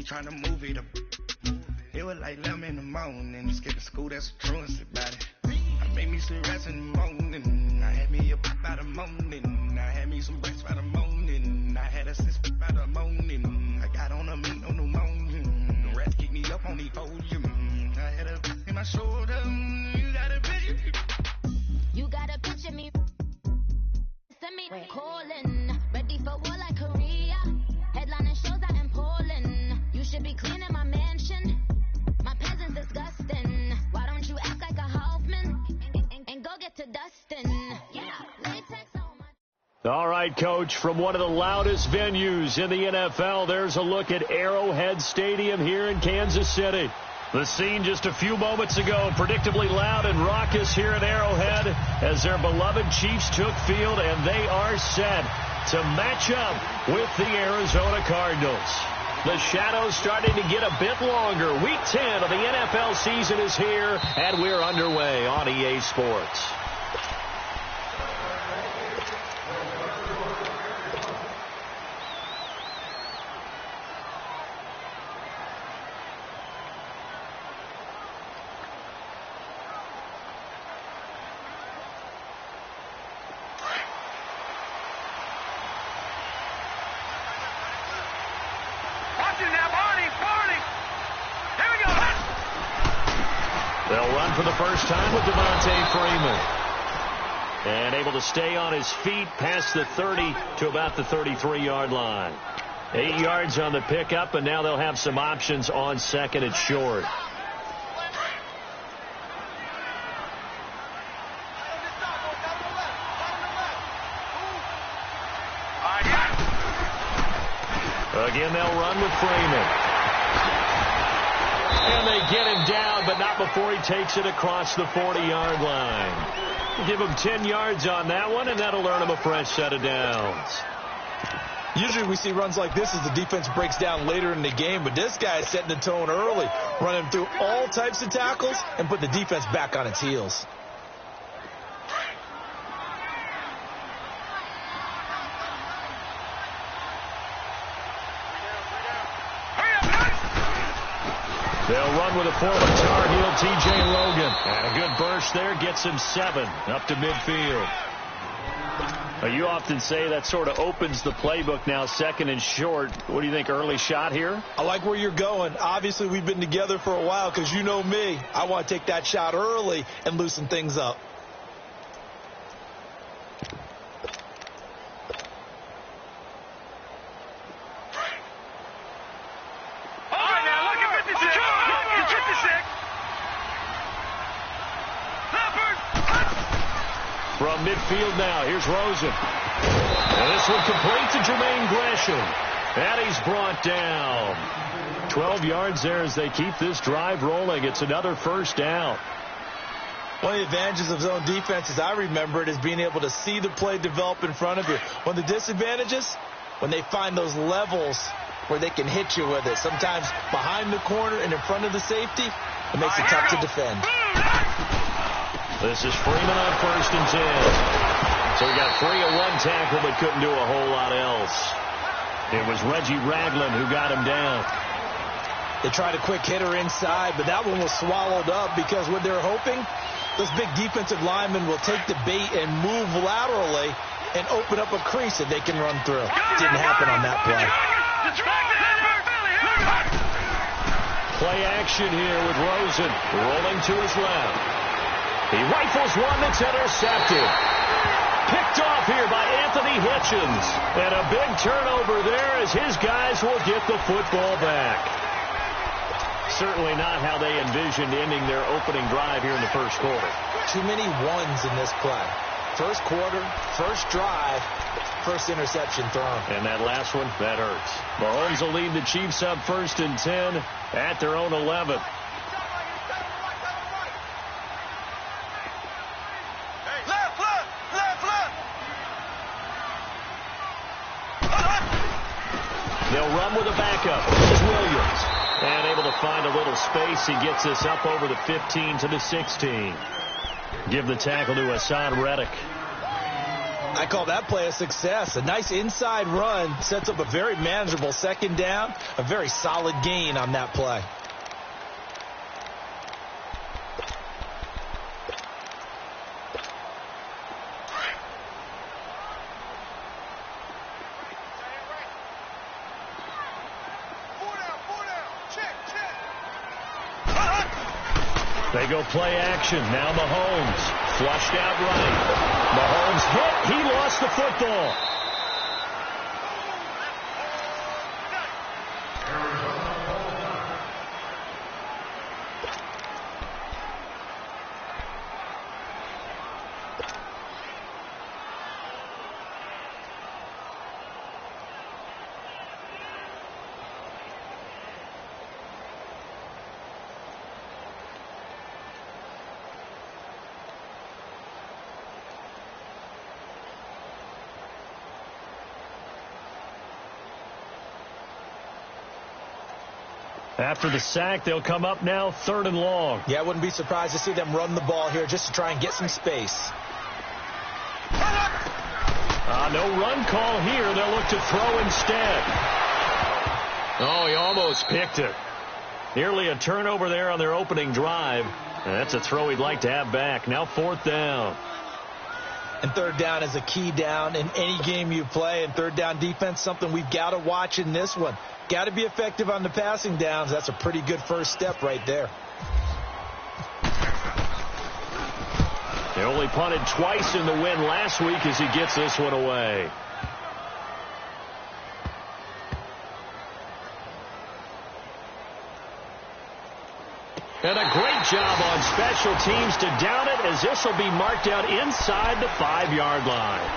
She trying to move it up. It was like 11 in the morning. Skipping school, that's a truancy about it. I made me some rest in the morning. I had me a pop by the morning. I had me some breakfast by the morning. I had a six by the morning. I got on a meat on the morning. The rats kicked me up on the podium. I had a in my shoulder. You got a picture. You got a picture me. Send me calling. Ready for war like Korea. Headlining shows out in Poland. You should be cleaning my mansion. My peasant's disgusting. Why don't you act like a Hoffman and go get to Dustin? Yeah, latex on my... All right, Coach, from one of the loudest venues in the NFL, there's a look at Arrowhead Stadium here in Kansas City. The scene just a few moments ago, predictably loud and raucous here in Arrowhead as their beloved Chiefs took field, and they are set to match up with the Arizona Cardinals. The shadows starting to get a bit longer. Week 10 of the NFL season is here, and we're underway on EA Sports. They'll run for the first time with Devontae Freeman. And able to stay on his feet past the 30 to about the 33-yard line. 8 yards on the pickup, and now they'll have some options on second and short. Again, they'll run with Freeman. And they get him down, but not before he takes it across the 40-yard line. Give him 10 yards on that one, and that'll earn him a fresh set of downs. Usually we see runs like this as the defense breaks down later in the game, but this guy is setting the tone early, running through all types of tackles and put the defense back on its heels. They'll run with a former Tar Heel, T.J. Logan. And a good burst there gets him 7 up to midfield. You often say that sort of opens the playbook now, second and short. What do you think, early shot here? I like where you're going. Obviously, we've been together for a while because you know me. I want to take that shot early and loosen things up. From midfield now, here's Rosen. And this one complete to Jermaine Gresham. And he's brought down. 12 yards there as they keep this drive rolling. It's another first down. One of the advantages of zone defense, as I remember it, is being able to see the play develop in front of you. One of the disadvantages, when they find those levels where they can hit you with it. Sometimes behind the corner and in front of the safety, it makes it tough to defend. This is Freeman on 1st and 10. So he got free of one tackle but couldn't do a whole lot else. It was Reggie Ragland who got him down. They tried a quick hitter inside, but that one was swallowed up because what they're hoping, those big defensive linemen will take the bait and move laterally and open up a crease that they can run through. Didn't happen on that play. Play action here with Rosen rolling to his left. He rifles one that's intercepted. Picked off here by Anthony Hitchens. And a big turnover there as his guys will get the football back. Certainly not how they envisioned ending their opening drive here in the first quarter. Too many ones in this play. First quarter, first drive, first interception thrown. And that last one, that hurts. Mahomes will lead the Chiefs up 1st and 10 at their own 11. They'll run with a backup. This is Williams. And able to find a little space. He gets this up over the 15 to the 16. Give the tackle to Hassan Reddick. I call that play a success. A nice inside run sets up a very manageable second down, a very solid gain on that play. They go play action. Now Mahomes. Flushed out right. Mahomes hit. He lost the football. After the sack, they'll come up now 3rd and long. Yeah, I wouldn't be surprised to see them run the ball here just to try and get some space. No run call here. They'll look to throw instead. Oh, he almost picked it. Nearly a turnover there on their opening drive. And that's a throw he'd like to have back. Now 4th down. And 3rd down is a key down in any game you play. And 3rd down defense, something we've got to watch in this one. Got to be effective on the passing downs. That's a pretty good first step right there. They only punted twice in the win last week as he gets this one away. And a great job on special teams to down it, as this will be marked out inside the 5-yard line.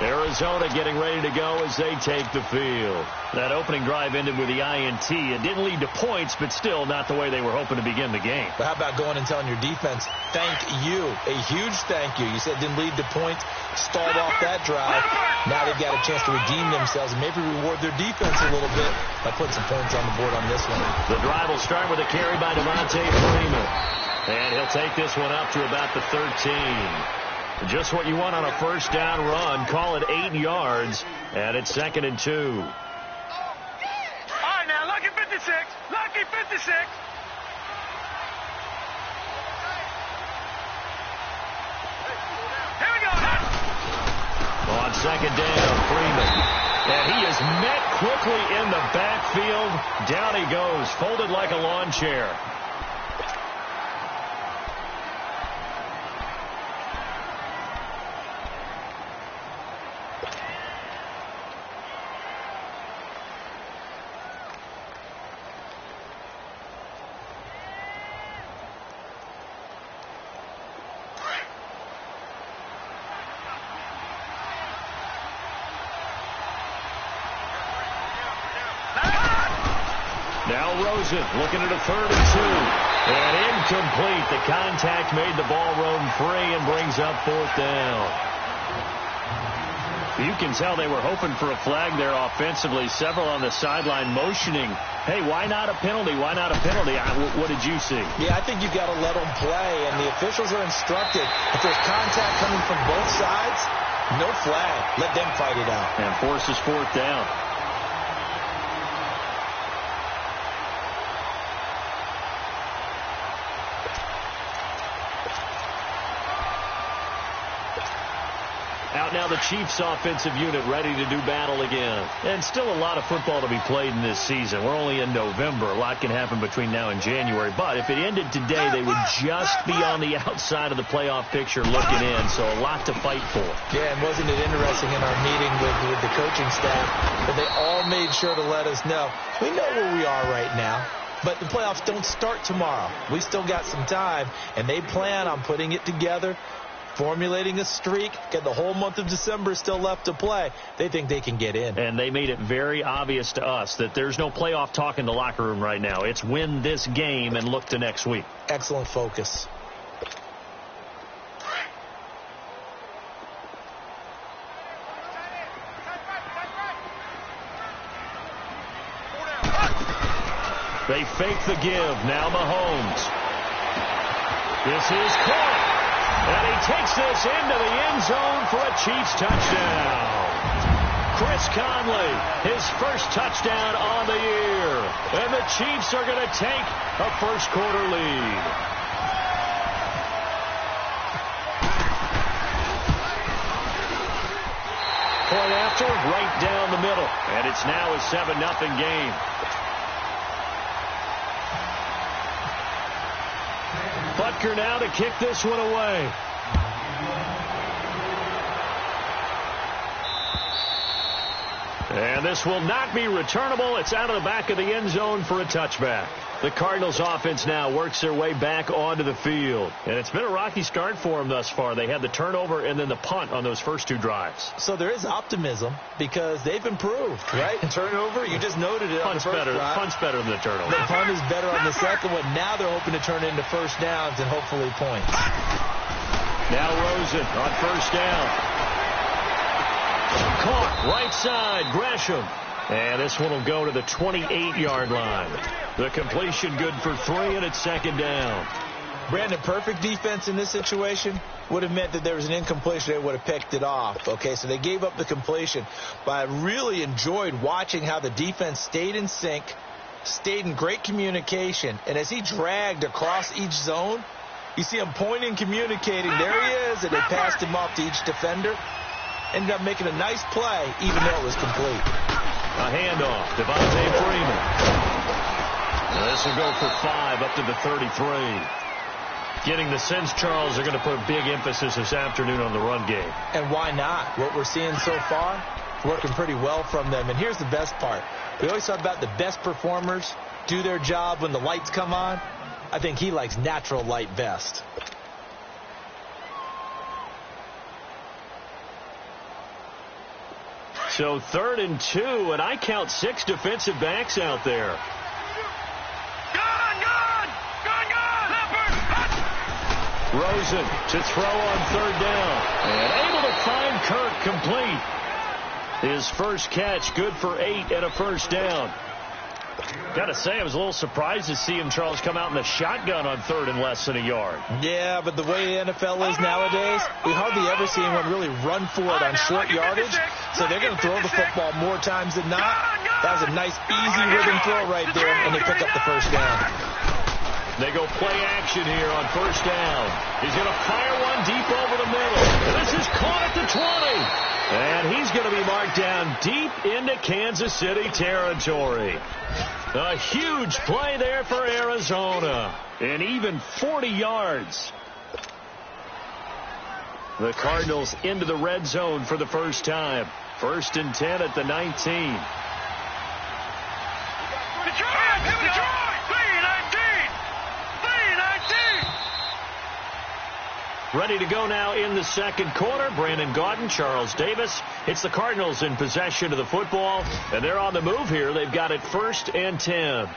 Arizona getting ready to go as they take the field. That opening drive ended with the INT. It didn't lead to points, but still not the way they were hoping to begin the game. But how about going and telling your defense, thank you, a huge thank you. You said it didn't lead to points, stalled off that drive. Now they've got a chance to redeem themselves and maybe reward their defense a little bit by putting some points on the board on this one. The drive will start with a carry by Devontae Freeman. And he'll take this one up to about the 13. Just what you want on a first down run. Call it 8 yards, and it's 2nd and 2. All right, now, lucky 56. Lucky 56. Here we go. On 2nd down, Freeman. And he is met quickly in the backfield. Down he goes, folded like a lawn chair. Now Rosen looking at a 3rd and 2. And incomplete. The contact made the ball roam free and brings up 4th down. You can tell they were hoping for a flag there offensively. Several on the sideline motioning, hey, why not a penalty? Why not a penalty? What did you see? Yeah, I think you've got to let them play, and the officials are instructed. If there's contact coming from both sides, no flag. Let them fight it out. And forces 4th down. Out now the Chiefs offensive unit ready to do battle again. And still a lot of football to be played in this season. We're only in November. A lot can happen between now and January. But if it ended today, they would just be on the outside of the playoff picture looking in. So a lot to fight for. Yeah, and wasn't it interesting in our meeting with the coaching staff that they all made sure to let us know, we know where we are right now. But the playoffs don't start tomorrow. We still got some time, and they plan on putting it together, formulating a streak. Got the whole month of December still left to play. They think they can get in. And they made it very obvious to us that there's no playoff talk in the locker room right now. It's win this game and look to next week. Excellent focus. They fake the give. Now Mahomes. This is caught. And he takes this into the end zone for a Chiefs touchdown. Chris Conley, his first touchdown on the year. And the Chiefs are going to take a first-quarter lead. Point after, right down the middle. And it's now a 7-0 game. Butker now to kick this one away. And this will not be returnable. It's out of the back of the end zone for a touchback. The Cardinals offense now works their way back onto the field. And it's been a rocky start for them thus far. They had the turnover and then the punt on those first two drives. So there is optimism because they've improved, right? Turnover, you just noted it on the first drive. Punt's better than the turnover. The punt is better on the second one. Now they're hoping to turn it into first downs and hopefully points. Now Rosen on first down. Caught right side, Gresham. And this one will go to the 28-yard line. The completion good for 3, and it's second down. Brandon, perfect defense in this situation would have meant that there was an incompletion. They would have picked it off. Okay, so they gave up the completion. But I really enjoyed watching how the defense stayed in sync, stayed in great communication. And as he dragged across each zone, you see him pointing, communicating. There he is, and they passed him off to each defender. Ended up making a nice play, even though it was complete. A handoff, Devontae Freeman. This will go for 5 up to the 33. Getting the sense, Charles, they're going to put a big emphasis this afternoon on the run game. And why not? What we're seeing so far, working pretty well from them. And here's the best part. We always talk about the best performers do their job when the lights come on. I think he likes natural light best. So 3rd and 2, and I count 6 defensive backs out there. Rosen to throw on 3rd down. And able to find Kirk complete. His first catch good for 8 and a first down. Got to say, I was a little surprised to see him, Charles, come out in the shotgun on 3rd and less than a yard. Yeah, but the way the NFL is nowadays, we hardly ever see anyone really run for it on short yardage. So they're going to throw the football more times than not. That was a nice, easy rhythm throw right there, and they pick up the first down. They go play action here on first down. He's going to fire one deep over the middle. And this is caught at the 20. And he's going to be marked down deep into Kansas City territory. A huge play there for Arizona. And even 40 yards. The Cardinals into the red zone for the first time. 1st and 10 at the 19. Ready to go now in the second quarter. Brandon Gaudin, Charles Davis. It's the Cardinals in possession of the football, and they're on the move here. They've got it 1st and 10.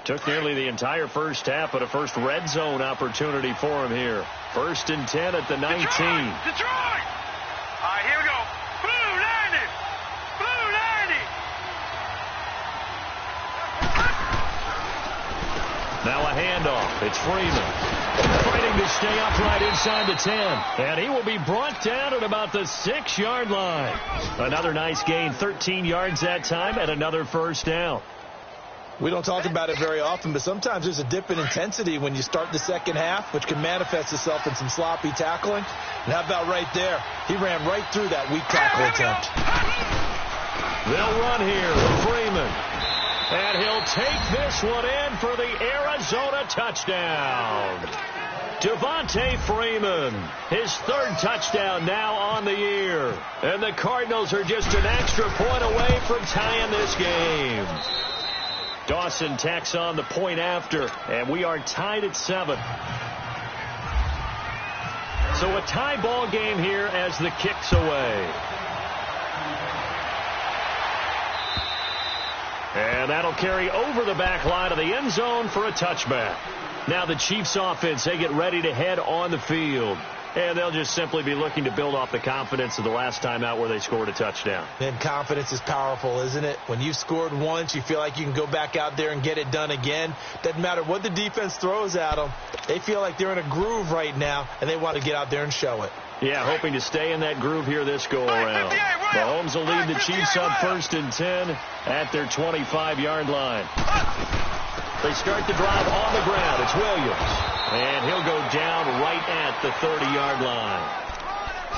Took nearly the entire first half, but a first red zone opportunity for him here. 1st and 10 at the 19. Detroit! All right, here we go. Blue 90! Blue 90! Now a handoff. It's Freeman. Fighting to stay upright inside the 10. And he will be brought down at about the 6-yard line. Another nice gain, 13 yards that time, and another first down. We don't talk about it very often, but sometimes there's a dip in intensity when you start the second half, which can manifest itself in some sloppy tackling. And how about right there? He ran right through that weak tackle attempt. They'll run here with Freeman. And he'll take this one in for the Arizona touchdown. Devontae Freeman, his 3rd touchdown now on the year. And the Cardinals are just an extra point away from tying this game. Dawson tacks on the point after, and we are tied at 7. So a tie ball game here as the kick's away. And that'll carry over the back line of the end zone for a touchback. Now the Chiefs offense, they get ready to head on the field. And they'll just simply be looking to build off the confidence of the last time out where they scored a touchdown. And confidence is powerful, isn't it? When you've scored once, you feel like you can go back out there and get it done again. Doesn't matter what the defense throws at them. They feel like they're in a groove right now, and they want to get out there and show it. Yeah, hoping to stay in that groove here this go-around. Mahomes will lead the Chiefs on 1st and 10 at their 25-yard line. They start the drive on the ground. It's Williams. And he'll go down right at the 30-yard line.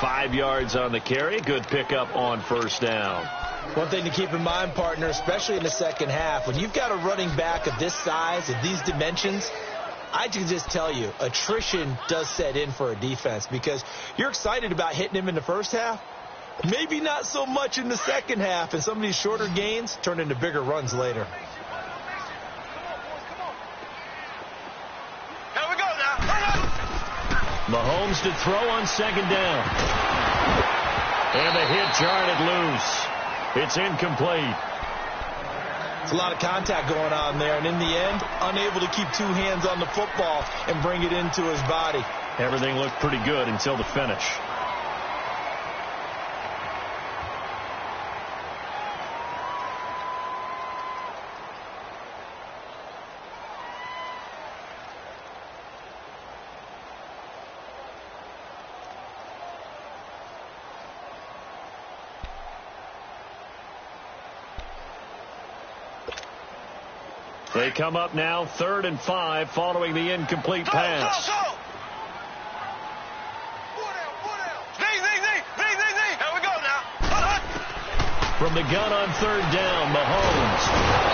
5 yards on the carry. Good pickup on 1st down. One thing to keep in mind, partner, especially in the second half, when you've got a running back of this size, of these dimensions, I can just tell you, attrition does set in for a defense because you're excited about hitting him in the first half. Maybe not so much in the second half, and some of these shorter gains turn into bigger runs later. Here we go now. Mahomes to throw on 2nd down. And the hit jarred loose. It's incomplete. It's a lot of contact going on there, and in the end, unable to keep 2 hands on the football and bring it into his body. Everything looked pretty good until the finish. They come up now 3rd and 5 following the incomplete pass. Go. Here we go now. From the gun on 3rd down, Mahomes.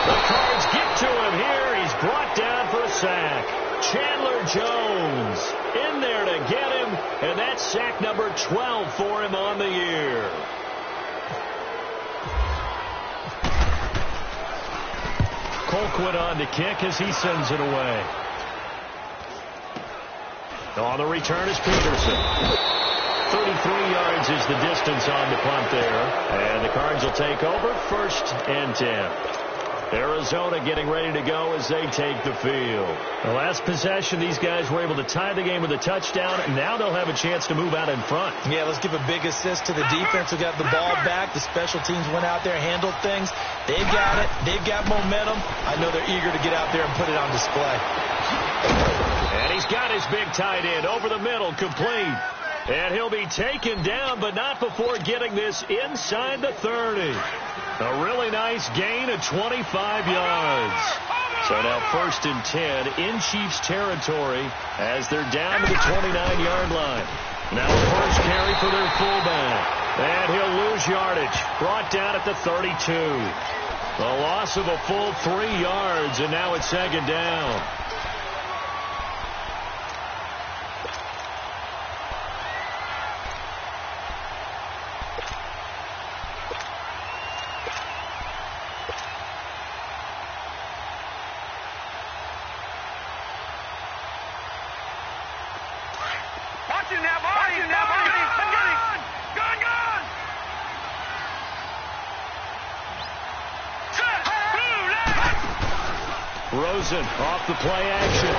The Cards get to him here. He's brought down for a sack. Chandler Jones in there to get him, and that's sack number 12 for him on the year. Colquitt on to kick as he sends it away. On the return is Peterson. 33 yards is the distance on the punt there. And the Cards will take over 1st and 10. Arizona getting ready to go as they take the field. The last possession, these guys were able to tie the game with a touchdown, and now they'll have a chance to move out in front. Yeah, let's give a big assist to the defense who got the ball back. The special teams went out there, handled things. They've got it. They've got momentum. I know they're eager to get out there and put it on display. And he's got his big tight end over the middle, complete. And he'll be taken down, but not before getting this inside the 30. A really nice gain of 25 yards. So now 1st and 10 in Chiefs territory as they're down to the 29-yard line. Now a first carry for their fullback. And he'll lose yardage. Brought down at the 32. A loss of a full 3 yards, and now it's 2nd down. Rosen off the play action.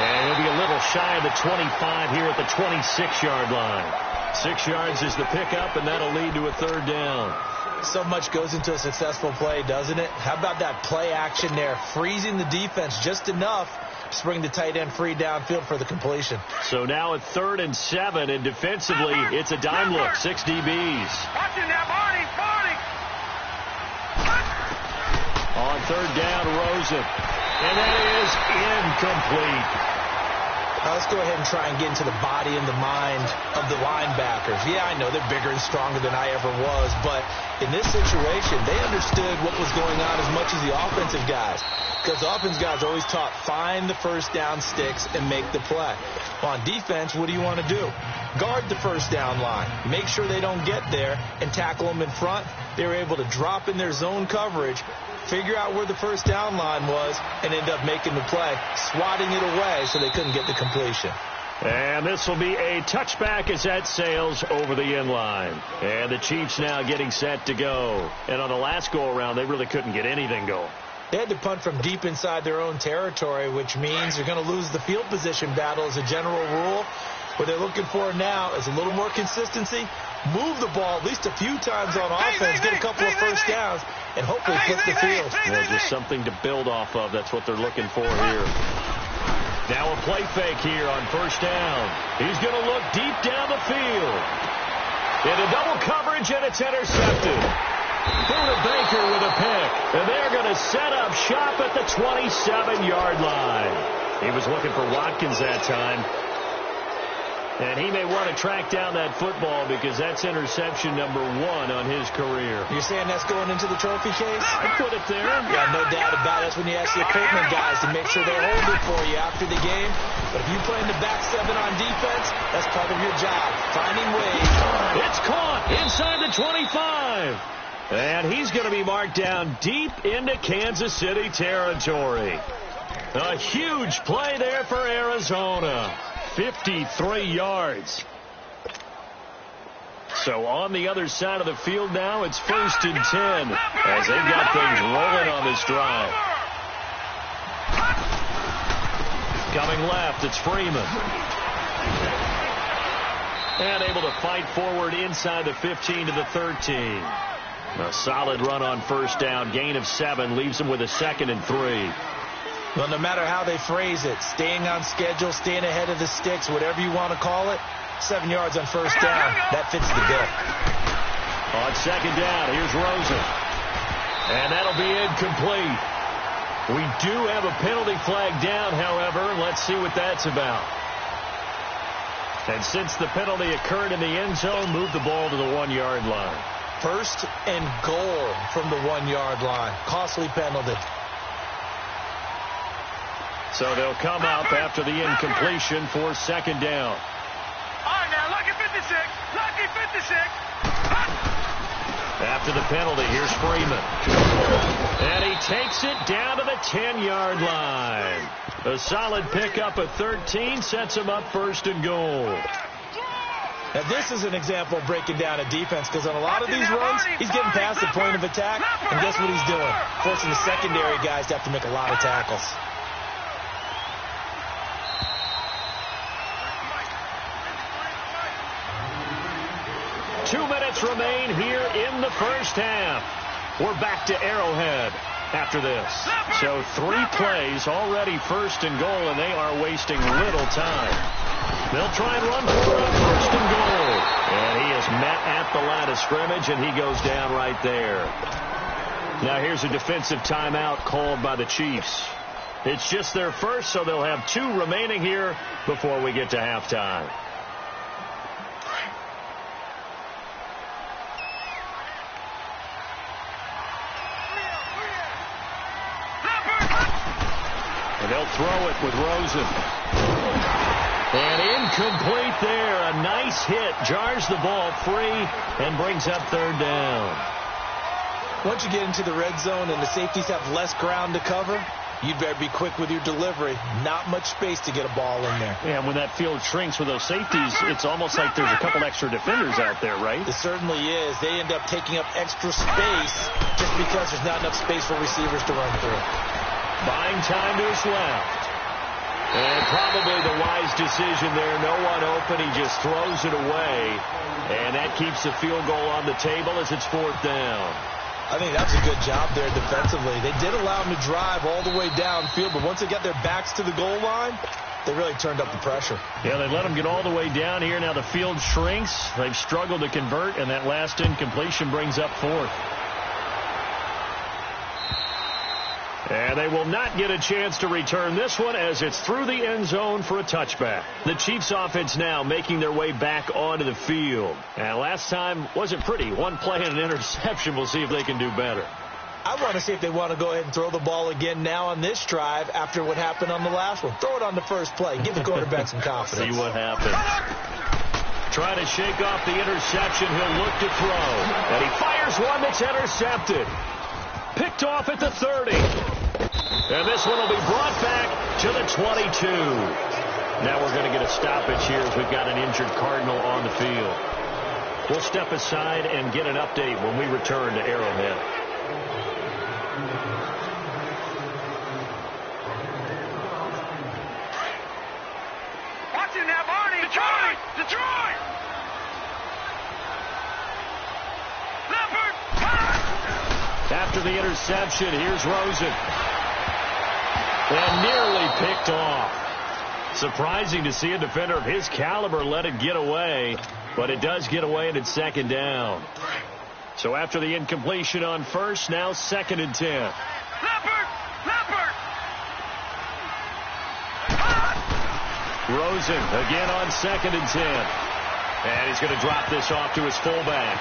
And he'll be a little shy of the 25 here at the 26-yard line. 6 yards is the pickup, and that'll lead to a 3rd down. So much goes into a successful play, doesn't it? How about that play action there, freezing the defense just enough to bring the tight end free downfield for the completion. So now at 3rd and 7, and defensively, it's a dime look, 6 DBs. Watching that, Barney. On 3rd down, Rosen. And that is incomplete. Now let's go ahead and try and get into the body and the mind of the linebackers. Yeah, I know they're bigger and stronger than I ever was, but in this situation, they understood what was going on as much as the offensive guys. Because the offensive guys are always taught, find the 1st down sticks and make the play. Well, on defense, what do you want to do? Guard the 1st down line. Make sure they don't get there and tackle them in front. They were able to drop in their zone coverage, figure out where the 1st down line was, and end up making the play, swatting it away so they couldn't get the completion. And this will be a touchback as that sails over the end line. And the Chiefs now getting set to go. And on the last go-around, they really couldn't get anything going. They had to punt from deep inside their own territory, which means they're going to lose the field position battle as a general rule. What they're looking for now is a little more consistency, move the ball at least a few times on offense, get a couple of first downs, and hopefully flip the field. Yeah, just something to build off of. That's what they're looking for here. Now a play fake here on first down. He's going to look deep down the field. Into double coverage, and it's intercepted. Buda Baker with a pick. And they're going to set up shop at the 27-yard line. He was looking for Watkins that time. And he may want to track down that football because that's interception number 1 on his career. You're saying that's going into the trophy case? I'd put it there. Yeah, no doubt about it. That's when you ask the equipment guys to make sure they hold it for you after the game. But if you play in the back 7 on defense, that's part of your job, finding ways. It's caught inside the 25. And he's going to be marked down deep into Kansas City territory. A huge play there for Arizona. 53 yards. So on the other side of the field now, it's 1st and 10 as they've got things rolling on this drive. Coming left, it's Freeman. And able to fight forward inside the 15 to the 13. A solid run on first down, gain of 7, leaves them with a 2nd and 3. Well, no matter how they phrase it, staying on schedule, staying ahead of the sticks, whatever you want to call it, 7 yards on first down, that fits the bill. On second down, here's Rosen. And that'll be incomplete. We do have a penalty flag down, however. Let's see what that's about. And since the penalty occurred in the end zone, move the ball to the 1-yard line. 1st and goal from the 1-yard line. Costly penalty. So they'll come up after the incompletion for 2nd down. All right, now, lucky 56. Lucky 56. After the penalty, here's Freeman. And he takes it down to the 10-yard line. A solid pickup at 13 sets him up 1st and goal. Now, this is an example of breaking down a defense because on a lot of these runs, he's getting past the point of attack, and guess what he's doing? Forcing the secondary guys to have to make a lot of tackles. 2 minutes remain here in the first half. We're back to Arrowhead after this. So 3 plays already 1st and goal, and they are wasting little time. They'll try and run for it on 1st and goal. And he is met at the line of scrimmage, and he goes down right there. Now here's a defensive timeout called by the Chiefs. It's just their first, so they'll have 2 remaining here before we get to halftime. And they'll throw it with Rosen. And incomplete there. A nice hit. Jars the ball free and brings up 3rd down. Once you get into the red zone and the safeties have less ground to cover, you'd better be quick with your delivery. Not much space to get a ball in there. Yeah, when that field shrinks with those safeties, it's almost like there's a couple extra defenders out there, right? It certainly is. They end up taking up extra space just because there's not enough space for receivers to run through. Buying time to his left. And probably the wise decision there. No one open. He just throws it away. And that keeps the field goal on the table as it's 4th down. I think that's a good job there defensively. They did allow him to drive all the way downfield, but once they got their backs to the goal line, they really turned up the pressure. Yeah, they let him get all the way down here. Now the field shrinks. They've struggled to convert, and that last incompletion brings up 4th. And they will not get a chance to return this one as it's through the end zone for a touchback. The Chiefs offense now making their way back onto the field. And last time wasn't pretty. 1 play and an interception. We'll see if they can do better. I want to see if they want to go ahead and throw the ball again now on this drive after what happened on the last one. Throw it on the first play. Give the quarterback some confidence. See what happens. Trying to shake off the interception. He'll look to throw. And he fires one that's intercepted. Picked off at the 30. And this one will be brought back to the 22. Now we're going to get a stoppage here as we've got an injured Cardinal on the field. We'll step aside and get an update when we return to Arrowhead. Watch it now, Barney. Charlie. interception. Here's Rosen. And nearly picked off. Surprising to see a defender of his caliber let it get away, but it does get away and it's second down. So after the incompletion on first, now 2nd and 10. Leopard! Rosen again on 2nd and 10. And he's going to drop this off to his fullback.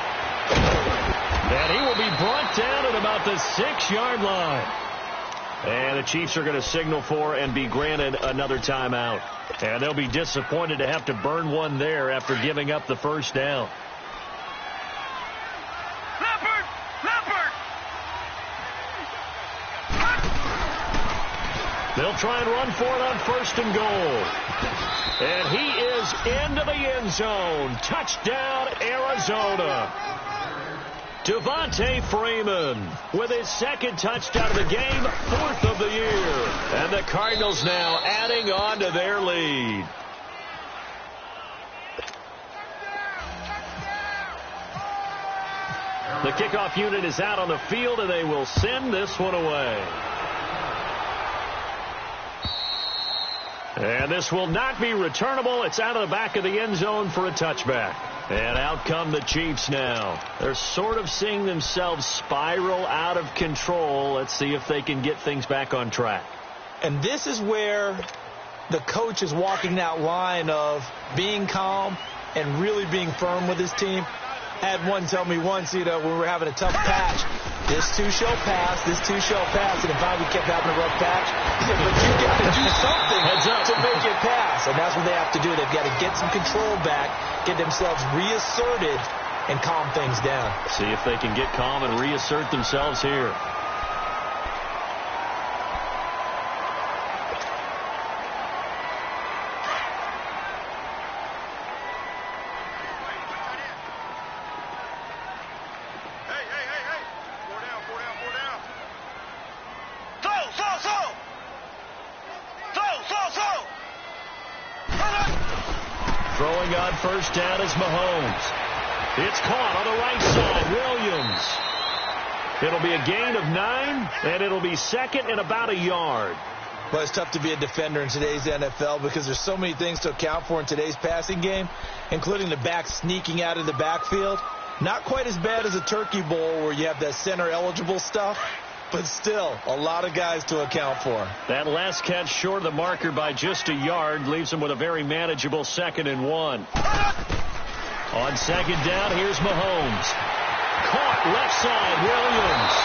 And he will be brought down at about the 6-yard line. And the Chiefs are going to signal for and be granted another timeout. And they'll be disappointed to have to burn one there after giving up the first down. Leopard! They'll try and run for it on 1st and goal. And he is into the end zone. Touchdown, Arizona. Devontae Freeman with his 2nd touchdown of the game, 4th of the year. And the Cardinals now adding on to their lead. The kickoff unit is out on the field, and they will send this one away. And this will not be returnable. It's out of the back of the end zone for a touchback. And out come the Chiefs now. They're sort of seeing themselves spiral out of control. Let's see if they can get things back on track. And this is where the coach is walking that line of being calm and really being firm with his team. I had one tell me once, when we were having a tough patch, this too shall pass, and if we kept having a rough patch, but you got to do something to make it pass, and that's what they have to do. They've got to get some control back, get themselves reasserted, and calm things down. See if they can get calm and reassert themselves here. Throwing on first down is Mahomes. It's caught on the right side. Williams. It'll be a gain of 9, and it'll be 2nd and about a yard. Well, it's tough to be a defender in today's NFL because there's so many things to account for in today's passing game, including the back sneaking out of the backfield. Not quite as bad as a turkey bowl where you have that center-eligible stuff, but still a lot of guys to account for. That last catch short of the marker by just a yard leaves him with a very manageable 2nd and 1. On 2nd down, here's Mahomes. Caught left side, Williams.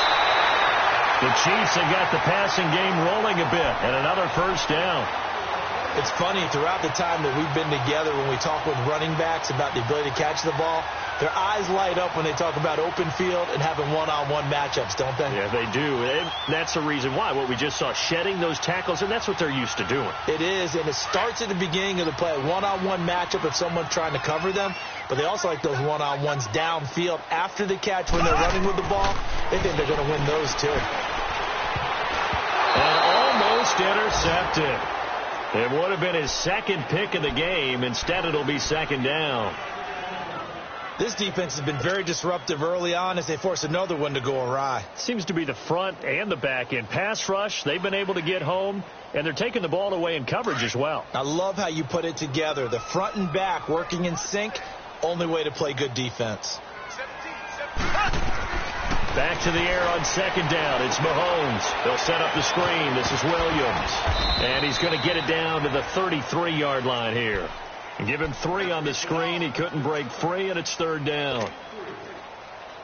The Chiefs have got the passing game rolling a bit, and another first down. It's funny, throughout the time that we've been together, when we talk with running backs about the ability to catch the ball, their eyes light up when they talk about open field and having one-on-one matchups, don't they? Yeah, they do. And that's the reason why. What we just saw, shedding those tackles, and that's what they're used to doing. It is, and it starts at the beginning of the play. One-on-one matchup if someone's trying to cover them, but they also like those one-on-ones downfield after the catch when they're running with the ball. They think they're going to win those, too. And almost intercepted. It would have been his 2nd pick of the game. Instead, it'll be 2nd down. This defense has been very disruptive early on as they force another one to go awry. Seems to be the front and the back end. Pass rush, they've been able to get home, and they're taking the ball away in coverage as well. I love how you put it together. The front and back working in sync, only way to play good defense. Back to the air on 2nd down. It's Mahomes. They'll set up the screen. This is Williams. And he's going to get it down to the 33-yard line here. And give him 3 on the screen. He couldn't break free, and it's 3rd down.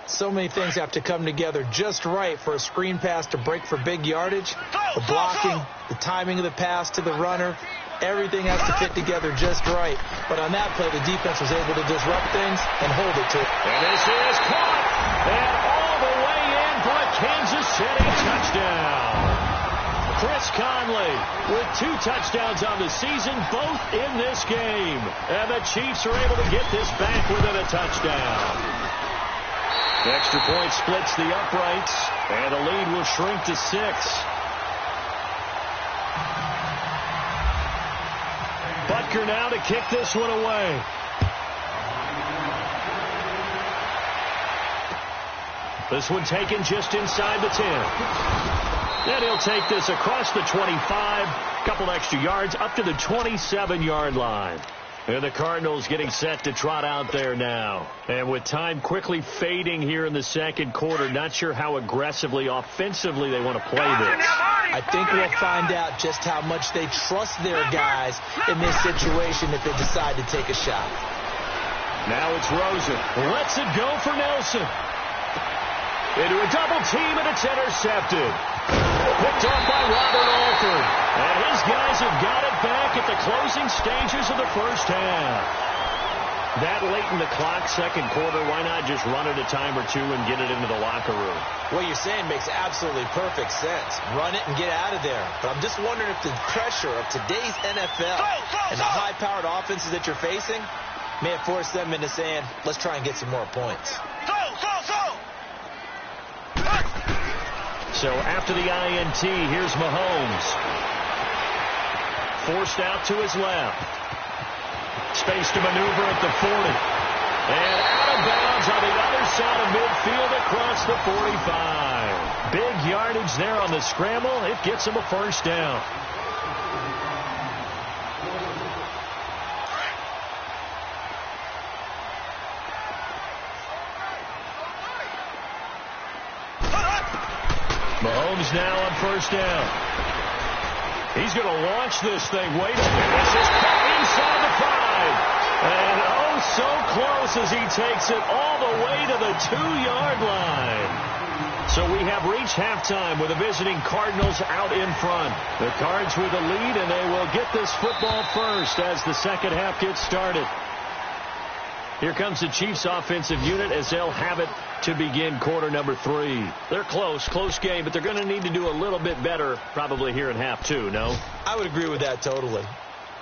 So many things have to come together just right for a screen pass to break for big yardage. The blocking, the timing of the pass to the runner, everything has to fit together just right. But on that play, the defense was able to disrupt things and hold it to it. And this is caught. And all the way in for a Kansas City touchdown. Chris Conley with 2 touchdowns on the season, both in this game. And the Chiefs are able to get this back within a touchdown. The extra point splits the uprights, and the lead will shrink to 6. Butker now to kick this one away. This one taken just inside the 10. And he'll take this across the 25, couple extra yards, up to the 27-yard line. And the Cardinals getting set to trot out there now. And with time quickly fading here in the second quarter, not sure how aggressively, offensively they want to play this. I think we'll find out just how much they trust their guys in this situation if they decide to take a shot. Now it's Rosen. Lets it go for Nelson. Into a double team, and it's intercepted. Picked off by Robert Alford. And his guys have got it back at the closing stages of the first half. That late in the clock, second quarter, why not just run it a time or two and get it into the locker room? What you're saying makes absolutely perfect sense. Run it and get out of there. But I'm just wondering if the pressure of today's NFL and the high-powered offenses that you're facing may have forced them into saying, let's try and get some more points. So after the INT, here's Mahomes. Forced out to his left. Space to maneuver at the 40. And out of bounds on the other side of midfield across the 45. Big yardage there on the scramble. It gets him a first down. Mahomes now on first down. He's going to launch this thing. Wait a minute. This is inside the 5. And oh, so close as he takes it all the way to the 2-yard line. So we have reached halftime with the visiting Cardinals out in front. The Cards with the lead, and they will get this football first as the second half gets started. Here comes the Chiefs offensive unit as they'll have it to begin quarter number 3. They're close game, but they're going to need to do a little bit better probably here in half 2, no? I would agree with that totally.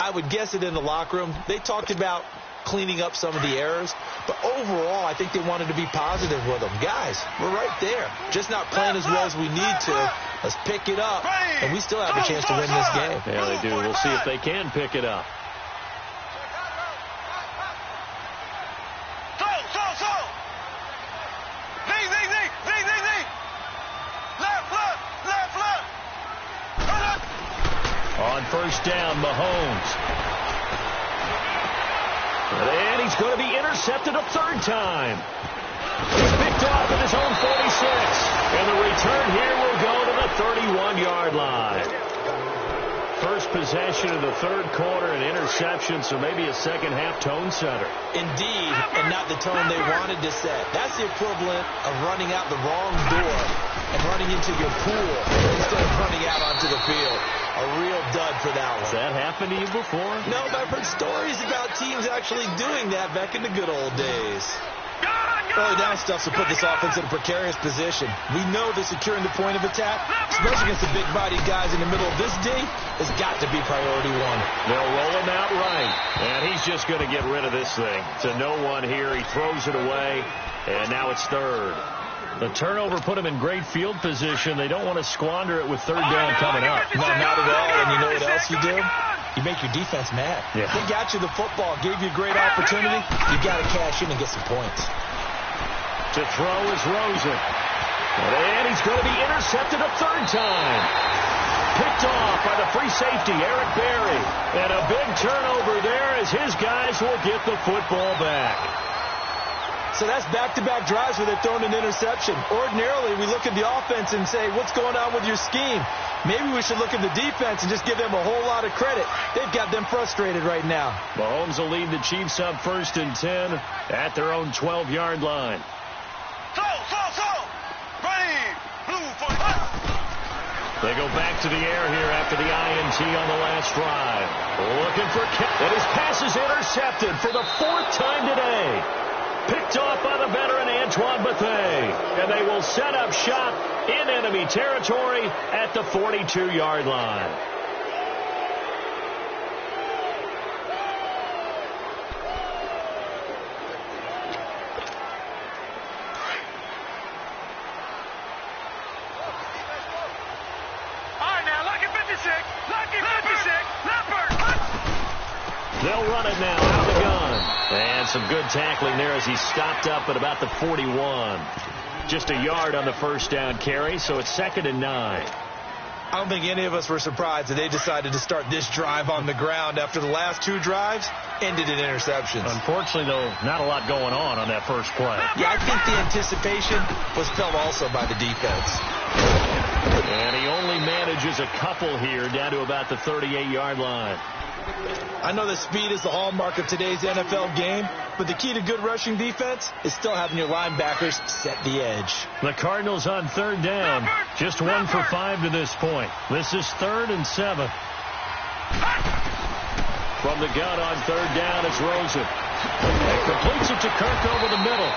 I would guess it in the locker room. They talked about cleaning up some of the errors, but overall I think they wanted to be positive with them. Guys, we're right there. Just not playing as well as we need to. Let's pick it up, and we still have a chance to win this game. Yeah, they do. We'll see if they can pick it up. On first down, Mahomes. And he's going to be intercepted a third time. He's picked off at his own 46. And the return here will go to the 31-yard line. First possession of the third quarter, an interception, so maybe a second-half tone setter. Indeed, and not the tone they wanted to set. That's the equivalent of running out the wrong door and running into your pool instead of running out onto the field. A real dud for that one. Has that happened to you before? No, but I've heard stories about teams actually doing that back in the good old days. Early down stuff to put this offense in a precarious position. We know that securing the point of attack, especially against the big-bodied guys in the middle of this D, has got to be priority one. They'll roll him out right, and he's just going to get rid of this thing. To no one here. He throws it away, and now it's third. The turnover put him in great field position. They don't want to squander it with third down coming up. No, not at all. And you know what else you do? You make your defense mad. Yeah. They got you the football, gave you a great opportunity. You got to cash in and get some points. To throw is Rosen. And he's going to be intercepted a third time. Picked off by the free safety, Eric Berry. And a big turnover there as his guys will get the football back. So that's back-to-back drives where they're throwing an interception. Ordinarily, we look at the offense and say, what's going on with your scheme? Maybe we should look at the defense and just give them a whole lot of credit. They've got them frustrated right now. Mahomes will lead the Chiefs up 1st and 10 at their own 12-yard line. They go back to the air here after the INT on the last drive. Looking for and his pass is intercepted for the 4th time today. Picked off by the veteran Antoine Bethea. And they will set up shop in enemy territory at the 42-yard line. They'll run it now out of the gun. And some good tackling there as he stopped up at about the 41. Just a yard on the first down carry, so it's 2nd and 9. I don't think any of us were surprised that they decided to start this drive on the ground after the last 2 drives ended in interceptions. Unfortunately, though, not a lot going on that first play. Yeah, I think the anticipation was felt also by the defense. And he only manages a couple here down to about the 38-yard line. I know that speed is the hallmark of today's NFL game, but the key to good rushing defense is still having your linebackers set the edge. The Cardinals on 3rd down. Just 1 for 5 to this point. This is 3rd and 7. From the gun on 3rd down, it's Rosen. And completes it to Kirk over the middle.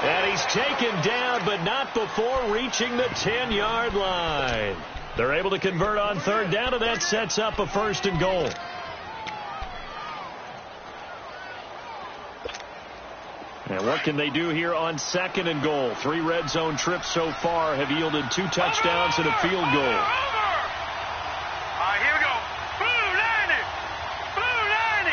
And he's taken down, but not before reaching the 10-yard line. They're able to convert on 3rd down, and that sets up a 1st and goal. And what can they do here on 2nd and goal? 3 red zone trips so far have yielded 2 touchdowns and a field goal. All right, here we go. Blue 90. Blue 90.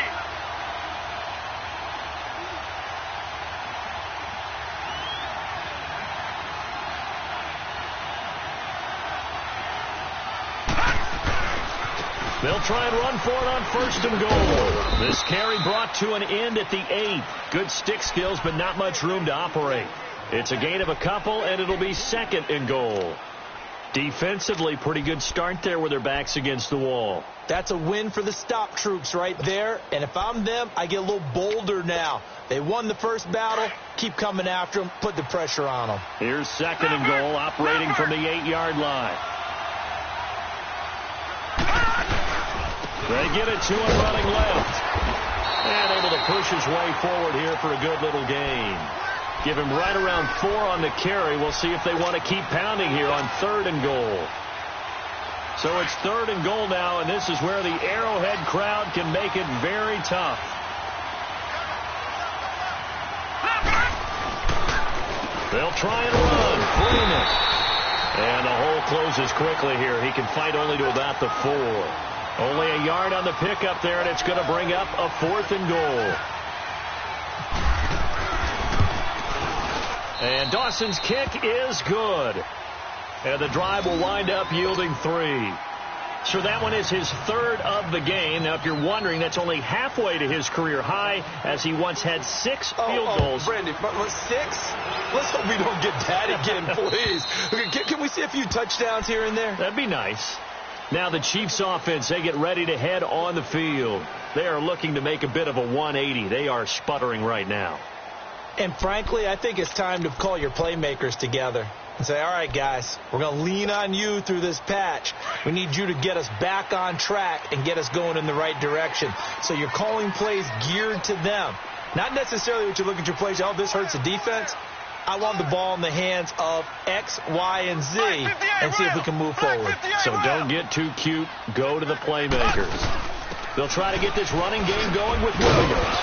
They'll try and run for it on 1st and goal. This carry brought to an end at the 8. Good stick skills, but not much room to operate. It's a gain of a couple, and it'll be 2nd and goal. Defensively, pretty good start there with their backs against the wall. That's a win for the stop troops right there, and if I'm them, I get a little bolder now. They won the first battle. Keep coming after them. Put the pressure on them. Here's 2nd and goal, operating from the 8-yard line. They get it to him running left. And able to push his way forward here for a good little gain. Give him right around 4 on the carry. We'll see if they want to keep pounding here on 3rd and goal. So it's 3rd and goal now, and this is where the Arrowhead crowd can make it very tough. They'll try and run. Freeman. And the hole closes quickly here. He can fight only to about the 4. Only a yard on the pickup there, and it's going to bring up a 4th and goal. And Dawson's kick is good. And the drive will wind up yielding 3. So that one is his 3rd of the game. Now, if you're wondering, that's only halfway to his career high, as he once had 6 field goals. Brandon, 6? Let's hope we don't get that again, please. Can we see a few touchdowns here and there? That'd be nice. Now the Chiefs offense, they get ready to head on the field. They are looking to make a bit of a 180. They are sputtering right now. And frankly, I think it's time to call your playmakers together and say, all right, guys, we're going to lean on you through this patch. We need you to get us back on track and get us going in the right direction. So you're calling plays geared to them. Not necessarily what you look at your plays, oh, this hurts the defense. I want the ball in the hands of X, Y, and Z and see if we can move forward. So don't get too cute. Go to the playmakers. They'll try to get this running game going with Williams.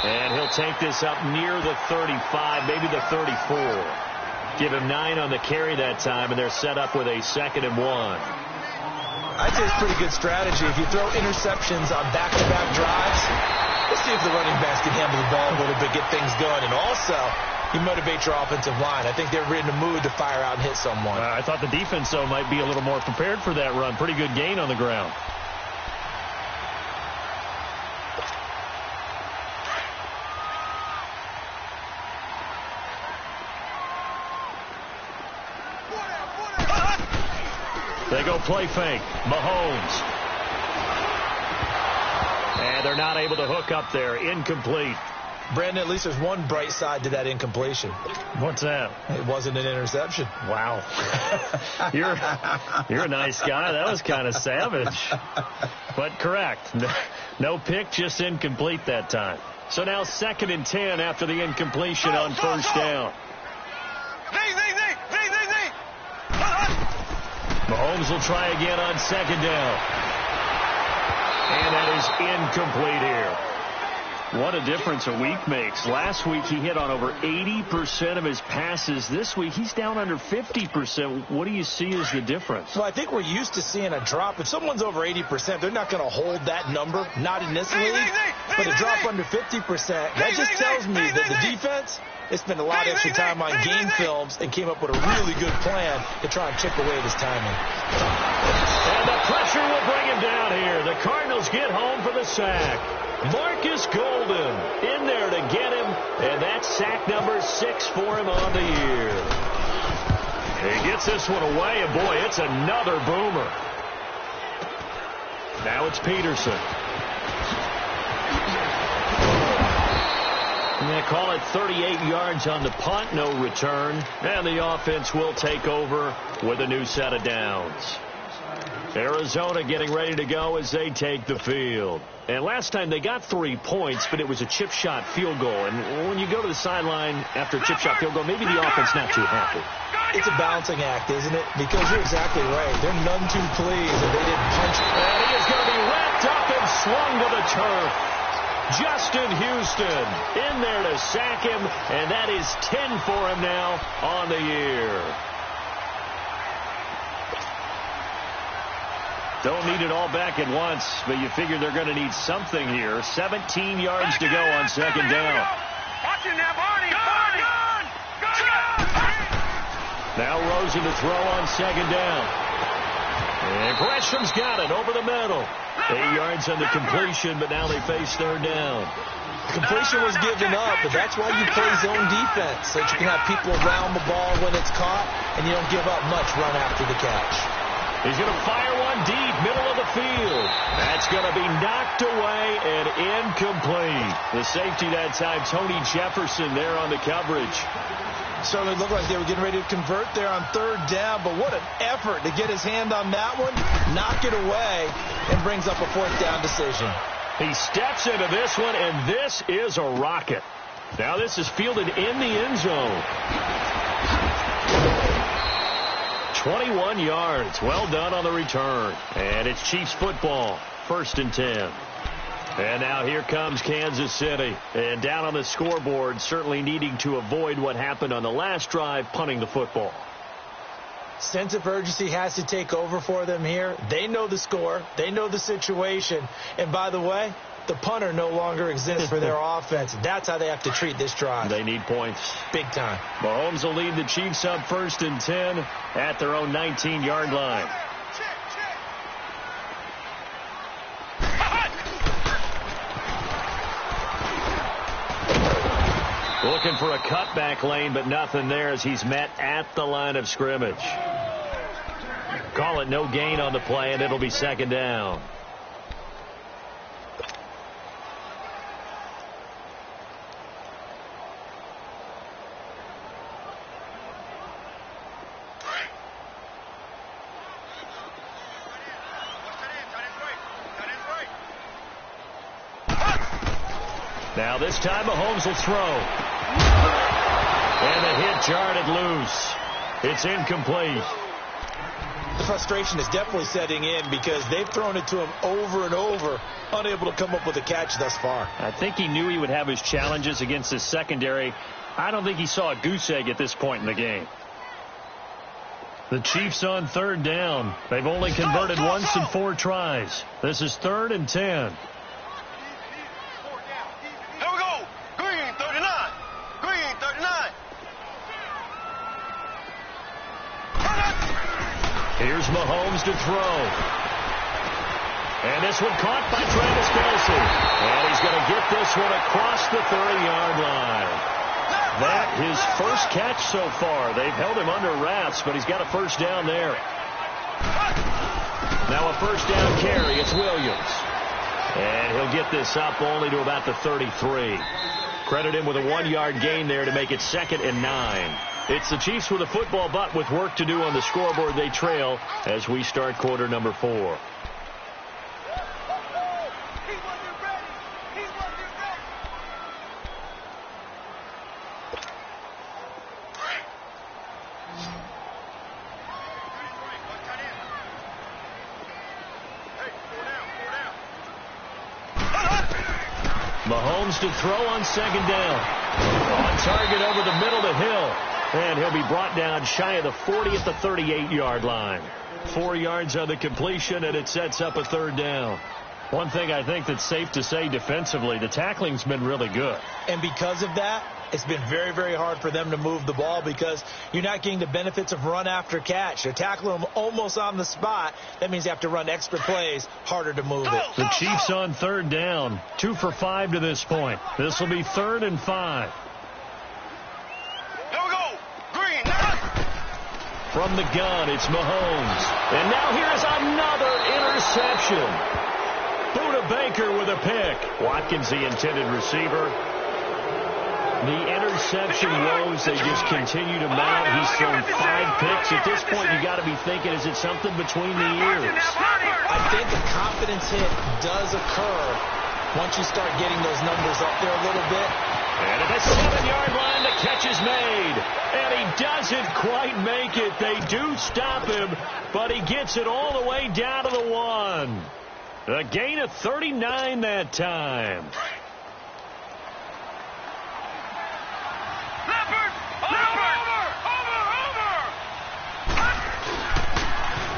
And he'll take this up near the 35, maybe the 34. Give him 9 on the carry that time, and they're set up with a 2nd and 1. I'd say it's pretty good strategy. If you throw interceptions on back-to-back drives, let's see if the running backs can handle the ball a little bit, get things going. And also, you motivate your offensive line. I think they're in the mood to fire out and hit someone. I thought the defense, though, might be a little more prepared for that run. Pretty good gain on the ground. They go play fake. Mahomes. And they're not able to hook up there. Incomplete. Brandon, at least there's one bright side to that incompletion. What's that? It wasn't an interception. Wow. You're a nice guy. That was kind of savage. But correct. No pick, just incomplete that time. So now 2nd and 10 after the incompletion on 1st down. Mahomes will try again on 2nd down. And that is incomplete here. What a difference a week makes. Last week he hit on over 80% of his passes. This week he's down under 50%. What do you see as the difference? Well, I think we're used to seeing a drop. If someone's over 80%, they're not going to hold that number, not in this league. But a drop under 50%, that just tells me that the defense They spent a lot of extra time on game films and came up with a really good plan to try and chip away at his timing. And the pressure will bring him down here. The Cardinals get home for the sack. Marcus Golden in there to get him, and that's sack number 6 for him on the year. He gets this one away, and boy, it's another boomer. Now it's Peterson. And they call it 38 yards on the punt, no return. And the offense will take over with a new set of downs. Arizona getting ready to go as they take the field. And last time they got 3 points, but it was a chip shot field goal. And when you go to the sideline after a chip shot field goal, maybe the offense not too happy. It's a balancing act, isn't it? Because you're exactly right. They're none too pleased that they didn't punch. And he is going to be wrapped up and swung to the turf. Justin Houston in there to sack him, and that is 10 for him now on the year. Don't need it all back at once, but you figure they're going to need something here. 17 yards to go on second down. Watch it now, Barney. Now Rosen to throw on second down. And Gresham's got it over the middle. 8 yards on the completion, but now they face third down. Completion was given up, but that's why you play zone defense, so that you can have people around the ball when it's caught, and you don't give up much run after the catch. He's going to fire one deep, middle of the field. That's going to be knocked away and incomplete. The safety that time, Tony Jefferson there on the coverage. Certainly looked like they were getting ready to convert there on third down, but what an effort to get his hand on that one, knock it away, and brings up a fourth down decision. He steps into this one, and this is a rocket. Now this is fielded in the end zone. 21 yards. Well done on the return. And it's Chiefs football. 1st and 10. And now here comes Kansas City. And down on the scoreboard, certainly needing to avoid what happened on the last drive, punting the football. Sense of urgency has to take over for them here. They know the score. They know the situation. And by the way, the punter no longer exists for their offense. That's how they have to treat this drive. They need points. Big time. Mahomes will lead the Chiefs up 1st and 10 at their own 19-yard line. Looking for a cutback lane, but nothing there as he's met at the line of scrimmage. Call it no gain on the play, and it'll be second down. Now this time Mahomes will throw. And the hit jarred it loose. It's incomplete. The frustration is definitely setting in because they've thrown it to him over and over, unable to come up with a catch thus far. I think he knew he would have his challenges against his secondary. I don't think he saw a goose egg at this point in the game. The Chiefs on third down. They've only converted once in 4 tries. This is 3rd and 10. Here's Mahomes to throw. And this one caught by Travis Kelce. And he's going to get this one across the 30-yard line. That his first catch so far. They've held him under wraps, but he's got a first down there. Now a first down carry. It's Williams. And he'll get this up only to about the 33. Credit him with a 1-yard gain there to make it 2nd and 9. It's the Chiefs with a football, but with work to do on the scoreboard. They trail as we start quarter number 4. Mahomes to throw on second down. On target over the middle to Hill. And he'll be brought down shy of the 40 at the 38-yard line. 4 yards on the completion, and it sets up a third down. One thing I think that's safe to say defensively, the tackling's been really good. And because of that, it's been very, very hard for them to move the ball because you're not getting the benefits of run after catch. They're tackling them almost on the spot. That means you have to run extra plays, harder to move it. The Chiefs on third down, 2 for 5 to this point. This will be 3rd and 5. Here we go. Green. From the gun, it's Mahomes. And now here's another interception. Buda Baker with a pick. Watkins, the intended receiver. The interception woes, they just continue to mount. He's thrown 5 picks. At this point, you got to be thinking, is it something between the ears? I think a confidence hit does occur once you start getting those numbers up there a little bit. And at the 7-yard line, the catch is made. And he doesn't quite make it. They do stop him, but he gets it all the way down to the 1. A gain of 39 that time.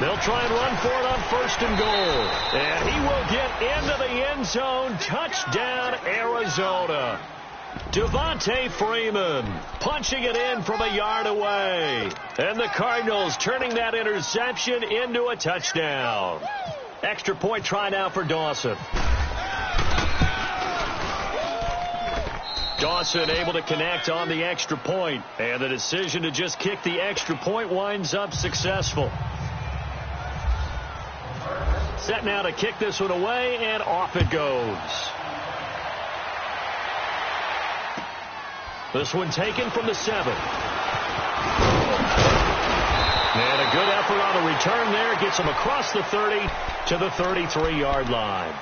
They'll try and run for it on 1st and goal. And he will get into the end zone. Touchdown, Arizona. Devontae Freeman punching it in from a yard away. And the Cardinals turning that interception into a touchdown. Extra point try now for Dawson. Dawson able to connect on the extra point. And the decision to just kick the extra point winds up successful. Set now to kick this one away, and off it goes. This one taken from the 7. And a good effort on the return there. Gets him across the 30 to the 33-yard line.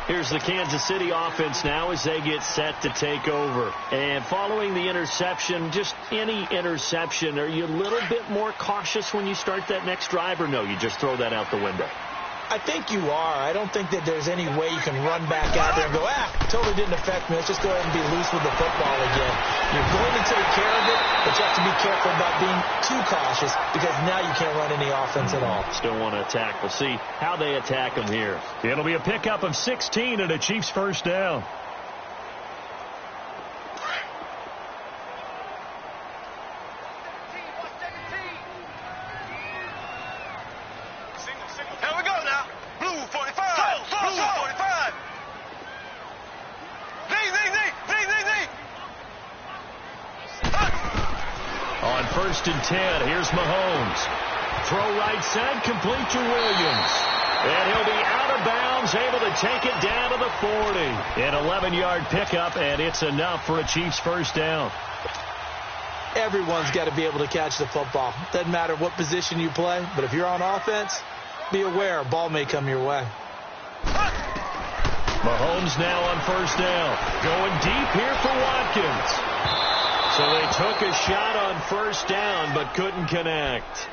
Here's the Kansas City offense now as they get set to take over. And following the interception, just any interception, are you a little bit more cautious when you start that next drive, or no, you just throw that out the window? I think you are. I don't think that there's any way you can run back out there and go, totally didn't affect me. Let's just go ahead and be loose with the football again. You're going to take care of it, but you have to be careful about being too cautious because now you can't run any offense at all. Still want to attack. We'll see how they attack them here. It'll be a pickup of 16 and a Chiefs 1st down. Here we go now. Blue 45. Blue 45. Z. On 1st and 10, here's Mahomes. Throw right side, complete to Williams. And he'll be out of bounds, able to take it down to the 40. An 11-yard pickup, and it's enough for a Chiefs 1st down. Everyone's got to be able to catch the football. Doesn't matter what position you play, but if you're on offense, be aware a ball may come your way. Mahomes now on 1st down. Going deep here for Watkins. So they took a shot on 1st down, but couldn't connect.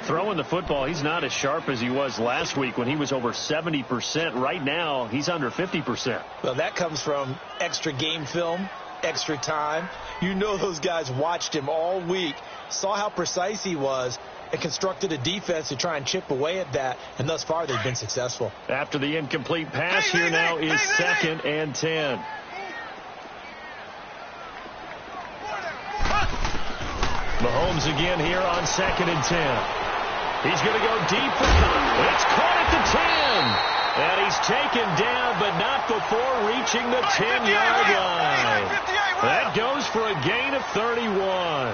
Throwing the football, he's not as sharp as he was last week when he was over 70%. Right now, he's under 50%. Well, that comes from extra game film, extra time. You know those guys watched him all week, saw how precise he was, and constructed a defense to try and chip away at that, and thus far they've been successful. After the incomplete pass, here now is 2nd and 10. Mahomes again here on 2nd and 10. He's going to go deep for Conley. It's caught at the 10. And he's taken down, but not before reaching the 10-yard line. That goes for a gain of 31.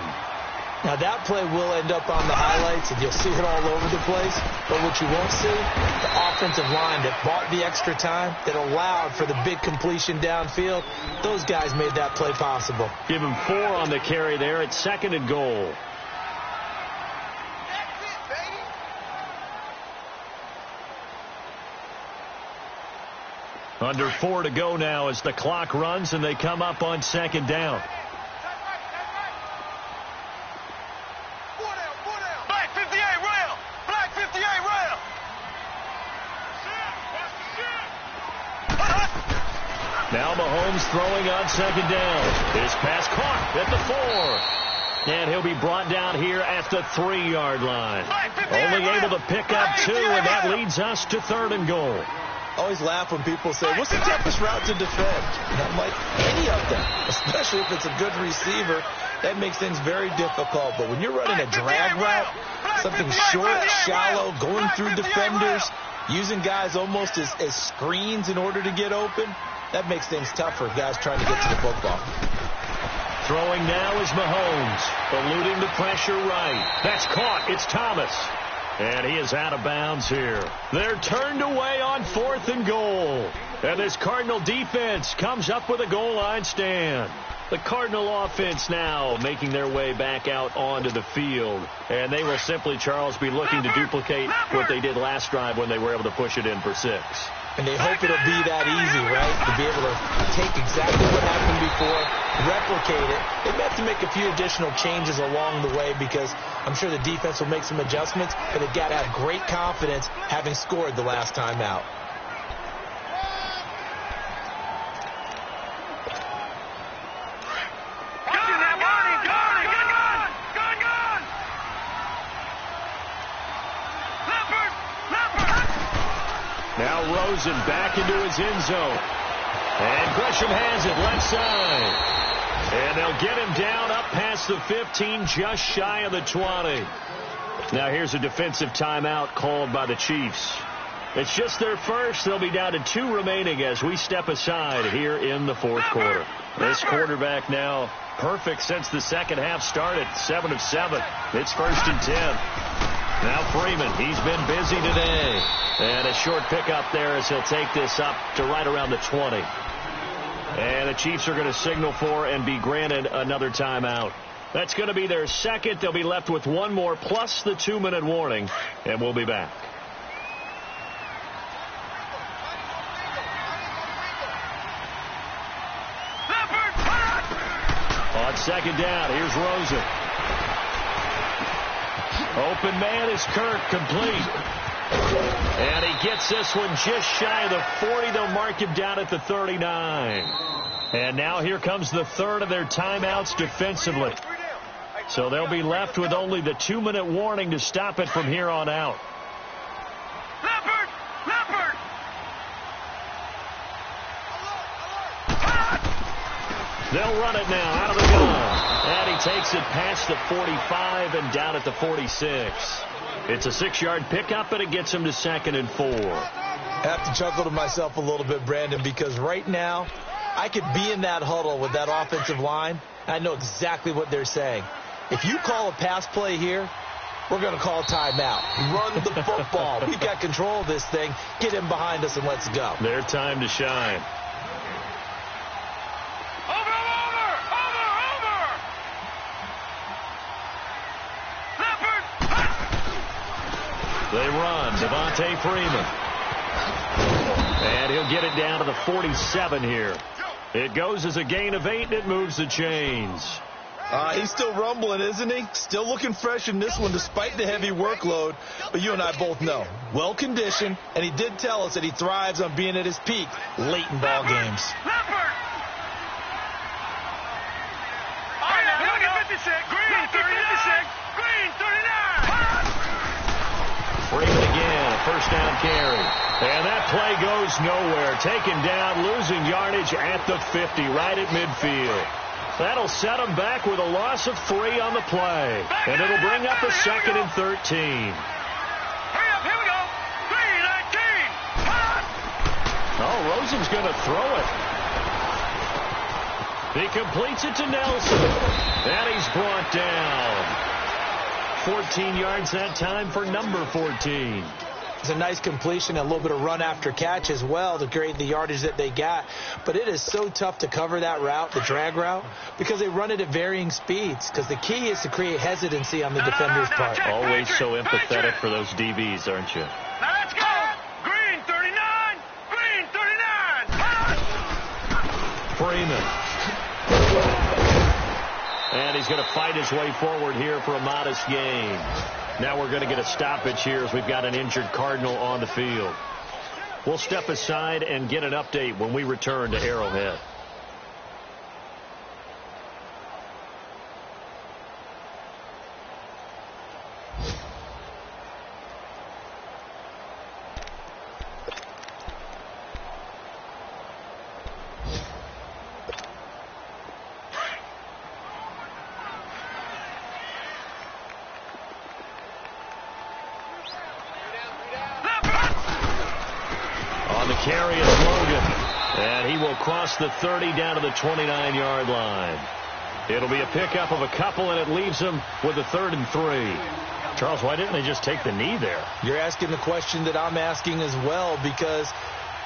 Now, that play will end up on the highlights, and you'll see it all over the place. But what you won't see, the offensive line that bought the extra time, that allowed for the big completion downfield, those guys made that play possible. Give him 4 on the carry there at 2nd and goal. Under 4 to go now as the clock runs and they come up on 2nd down. Black 58 rail. Black 58 rail. Now Mahomes throwing on 2nd down. His pass caught at the 4. And he'll be brought down here at the 3-yard line. Only able to pick up 2, and that leads us to 3rd and goal. always laugh when people say, what's the toughest route to defend? And I'm like, any of them, especially if it's a good receiver. That makes things very difficult. But when you're running a drag route, something short, shallow, going through defenders, using guys almost as screens in order to get open, that makes things tough for guys trying to get to the football. Throwing now is Mahomes, eluding the pressure right. That's caught. It's Thomas. And he is out of bounds here. They're turned away on 4th and goal. And this Cardinal defense comes up with a goal line stand. The Cardinal offense now making their way back out onto the field. And they will simply, Charles, be looking to duplicate what they did last drive when they were able to push it in for 6. And they hope it'll be that easy, right? To be able to take exactly what happened before, replicate it. They may have to make a few additional changes along the way because I'm sure the defense will make some adjustments, but they've got to have great confidence having scored the last time out. Now Rosen back into his end zone. And Gresham has it left side. And they'll get him down up past the 15, just shy of the 20. Now here's a defensive timeout called by the Chiefs. It's just their first. They'll be down to 2 remaining as we step aside here in the 4th quarter. This quarterback now perfect since the second half started. 7 of 7. It's 1st and 10. Now Freeman, he's been busy today. And a short pickup there as he'll take this up to right around the 20. And the Chiefs are going to signal for and be granted another timeout. That's going to be their second. They'll be left with 1 more plus the 2-minute warning. And we'll be back. On 2nd down, here's Rosen. Open man is Kirk, complete. And he gets this one just shy of the 40. They'll mark him down at the 39. And now here comes the 3rd of their timeouts defensively. So they'll be left with only the 2-minute warning to stop it from here on out. They'll run it now out of the gun. And he takes it past the 45 and down at the 46. It's a 6-yard pickup, and it gets him to 2nd and 4. I have to chuckle to myself a little bit, Brandon, because right now I could be in that huddle with that offensive line. I know exactly what they're saying. If you call a pass play here, we're going to call a timeout. Run the football. We've got control of this thing. Get him behind us and let's go. Their time to shine. They run. Devontae Freeman. And he'll get it down to the 47 here. It goes as a gain of 8, and it moves the chains. He's still rumbling, isn't he? Still looking fresh in this one despite the heavy workload. But you and I both know, well-conditioned, and he did tell us that he thrives on being at his peak late in ball games. Freeman again, a 1st down carry. And that play goes nowhere. Taken down, losing yardage at the 50, right at midfield. That'll set him back with a loss of 3 on the play. And it'll bring up a 2nd and 13. Hurry up, here we go. 3-19. Oh, Rosen's going to throw it. He completes it to Nelson. And he's brought down. 14 yards that time for number 14. It's a nice completion, a little bit of run after catch as well to create the yardage that they got. But it is so tough to cover that route, the drag route, because they run it at varying speeds. Because the key is to create hesitancy on the defender's part. Always so empathetic for those DBs, aren't you? Now let's go. Green 39. Green 39. Freeman. And he's going to fight his way forward here for a modest gain. Now we're going to get a stoppage here as we've got an injured Cardinal on the field. We'll step aside and get an update when we return to Arrowhead. On the carry is Logan. And he will cross the 30 down to the 29-yard line. It'll be a pickup of a couple, and it leaves them with a 3rd and 3. Charles, why didn't they just take the knee there? You're asking the question that I'm asking as well, because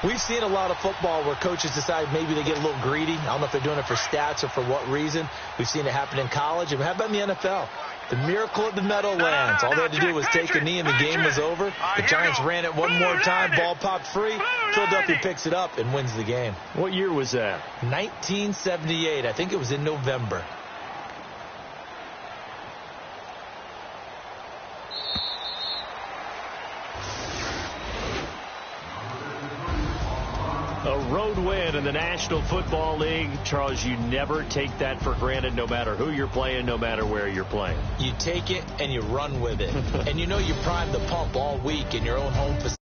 we've seen a lot of football where coaches decide maybe they get a little greedy. I don't know if they're doing it for stats or for what reason. We've seen it happen in college. And how about in the NFL? The miracle of the Meadowlands. All they had to do was take a knee and the game was over. The Giants ran it one more time. Ball popped free. Philadelphia picks it up and wins the game. What year was that? 1978. I think it was in November. A road win in the National Football League. Charles, you never take that for granted, no matter who you're playing, no matter where you're playing. You take it and you run with it. And you know you primed the pump all week in your own home facility.